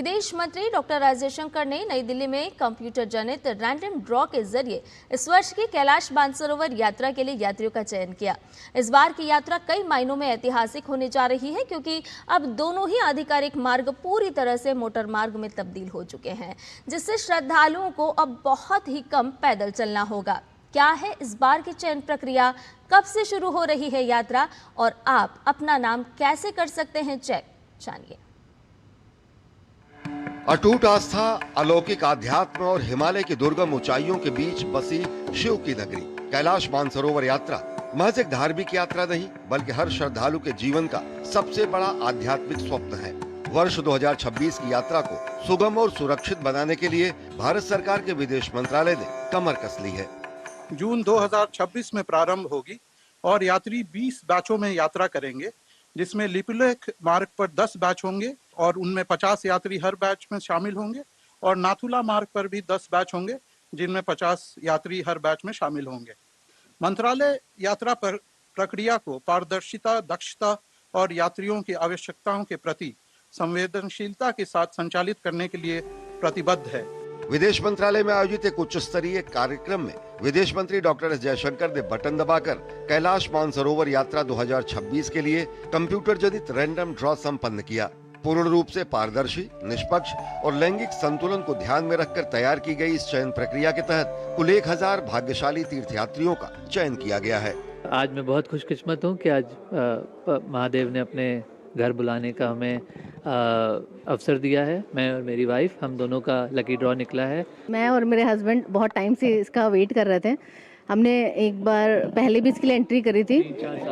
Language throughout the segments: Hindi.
विदेश मंत्री डॉक्टर एस जयशंकर ने नई दिल्ली में कंप्यूटर जनित रैंडम ड्रॉ के जरिए इस वर्ष की कैलाश मानसरोवर यात्रा के लिए यात्रियों का चयन किया। इस बार की यात्रा कई मायनों में ऐतिहासिक होने जा रही है, क्योंकि अब दोनों ही आधिकारिक मार्ग पूरी तरह से मोटर मार्ग में तब्दील हो चुके हैं, जिससे श्रद्धालुओं को अब बहुत ही कम पैदल चलना होगा। क्या है इस बार की चयन प्रक्रिया, कब से शुरू हो रही है यात्रा और आप अपना नाम कैसे कर सकते हैं चेक, जानिए। अटूट आस्था, अलौकिक आध्यात्म और हिमालय की दुर्गम ऊंचाइयों के बीच बसी शिव की नगरी कैलाश मानसरोवर यात्रा महज एक धार्मिक यात्रा नहीं, बल्कि हर श्रद्धालु के जीवन का सबसे बड़ा आध्यात्मिक स्वप्न है। वर्ष 2026 की यात्रा को सुगम और सुरक्षित बनाने के लिए भारत सरकार के विदेश मंत्रालय ने कमर कस ली है। जून 2026 में प्रारंभ होगी और यात्री 20 बैचों में यात्रा करेंगे, जिसमें लिपुलेख मार्ग पर 10 बैच होंगे और उनमें 50 यात्री हर बैच में शामिल होंगे, और नाथुला मार्ग पर भी 10 बैच होंगे, जिनमें 50 यात्री हर बैच में शामिल होंगे। मंत्रालय यात्रा पर प्रक्रिया को पारदर्शिता, दक्षता और यात्रियों की आवश्यकताओं के प्रति संवेदनशीलता के साथ संचालित करने के लिए प्रतिबद्ध है। विदेश मंत्रालय में आयोजित एक उच्च स्तरीय कार्यक्रम में विदेश मंत्री डॉक्टर एस जयशंकर ने बटन दबाकर कैलाश मानसरोवर यात्रा 2026 के लिए कंप्यूटर जनित रैंडम ड्रॉ संपन्न किया। पूर्ण रूप से पारदर्शी, निष्पक्ष और लैंगिक संतुलन को ध्यान में रखकर तैयार की गई इस चयन प्रक्रिया के तहत कुल 1000 भाग्यशाली तीर्थयात्रियों का चयन किया गया है। आज मैं बहुत खुशकिस्मत हूँ कि आज महादेव ने अपने घर बुलाने का हमें अवसर दिया है। मैं और मेरी वाइफ, हम दोनों का लकी ड्रॉ निकला है। मैं और मेरे हस्बैंड बहुत टाइम से इसका वेट कर रहे थे। हमने एक बार पहले भी इसके लिए एंट्री करी थी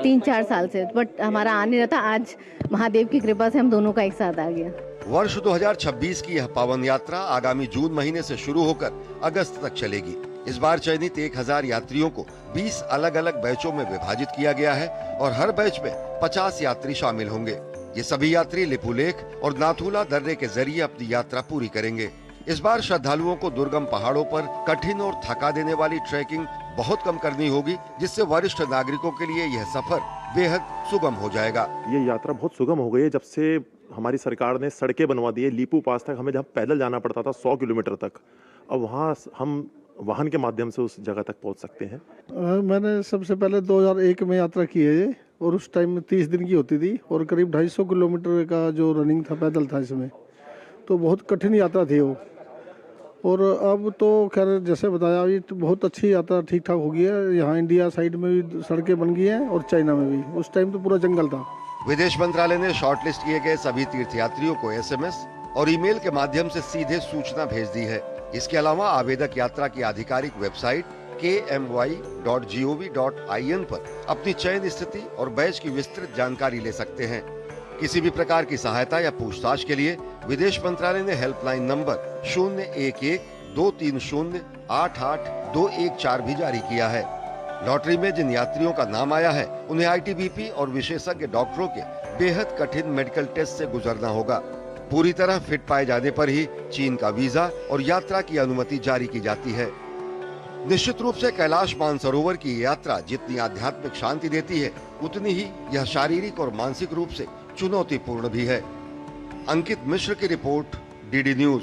3-4 साल से, बट हमारा आ नहीं रहा था। आज महादेव की कृपा से हम दोनों का एक साथ आ गया। वर्ष 2026 की यह पावन यात्रा आगामी जून महीने से शुरू होकर अगस्त तक चलेगी। इस बार चयनित 1000 यात्रियों को 20 अलग अलग बैचों में विभाजित किया गया है और हर बैच में 50 यात्री शामिल होंगे। ये सभी यात्री लिपुलेख और नाथुला दर्रे के जरिए अपनी यात्रा पूरी करेंगे। इस बार श्रद्धालुओं को दुर्गम पहाड़ों पर कठिन और थका देने वाली ट्रैकिंग बहुत कम करनी होगी, जिससे वरिष्ठ नागरिकों के लिए यह सफर बेहद सुगम हो जाएगा। ये यात्रा बहुत सुगम हो गई है जब से हमारी सरकार ने सड़कें बनवा दी है। लीपू पास तक हमें जहाँ पैदल जाना पड़ता था 100 किलोमीटर तक, अब वहाँ हम वाहन के माध्यम से उस जगह तक पहुँच सकते हैं। मैंने सबसे पहले 2001 में यात्रा की है ये, और उस टाइम में 30 दिन की होती थी और करीब 250 किलोमीटर का जो रनिंग था, पैदल था इसमें, तो बहुत कठिन यात्रा थी वो। और अब तो खैर जैसे बताया, ये तो बहुत अच्छी यात्रा ठीक ठाक हो गई है। यहाँ इंडिया साइड में भी सड़कें बन गई हैं और चाइना में भी। उस टाइम तो पूरा जंगल था। विदेश मंत्रालय ने शॉर्टलिस्ट किए गए सभी तीर्थयात्रियों को SMS और ईमेल के माध्यम से सीधे सूचना भेज दी है। इसके अलावा आवेदक यात्रा की आधिकारिक वेबसाइट kmy.gov.in पर अपनी चयन स्थिति और बैच की विस्तृत जानकारी ले सकते हैं। किसी भी प्रकार की सहायता या पूछताछ के लिए विदेश मंत्रालय ने हेल्पलाइन नंबर 011-230-88-214 भी जारी किया है। लॉटरी में जिन यात्रियों का नाम आया है, उन्हें ITBP और विशेषज्ञ डॉक्टरों के बेहद कठिन मेडिकल टेस्ट से गुजरना होगा। पूरी तरह फिट पाए जाने पर ही चीन का वीजा और यात्रा की अनुमति जारी की जाती है। निश्चित रूप से कैलाश मानसरोवर की यात्रा जितनी आध्यात्मिक शांति देती है, उतनी ही यह शारीरिक और मानसिक रूप से चुनौतीपूर्ण भी है। अंकित मिश्र की रिपोर्ट, DD न्यूज।